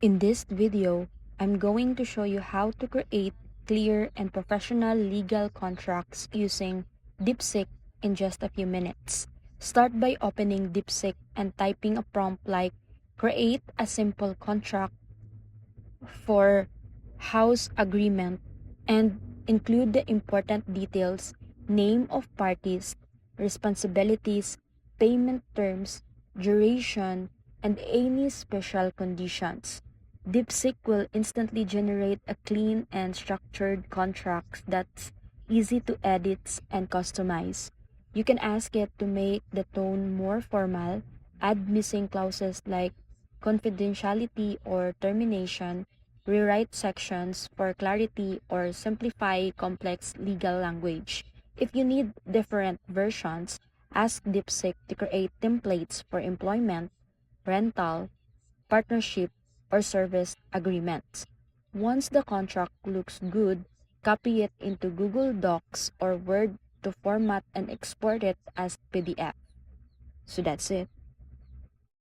In this video, I'm going to show you how to create clear and professional legal contracts using DeepSeek in just a few minutes. Start by opening DeepSeek and typing a prompt like "Create a simple contract for house agreement" and include the important details, name of parties, responsibilities, payment terms, duration, and any special conditions. DeepSeek will instantly generate a clean and structured contract that's easy to edit and customize. You can ask it to make the tone more formal, add missing clauses like confidentiality or termination, rewrite sections for clarity, or simplify complex legal language. If you need different versions, ask DeepSeek to create templates for employment, rental, partnership, or service agreements. Once the contract looks good, copy it into Google Docs or Word to format and export it as PDF. So that's it.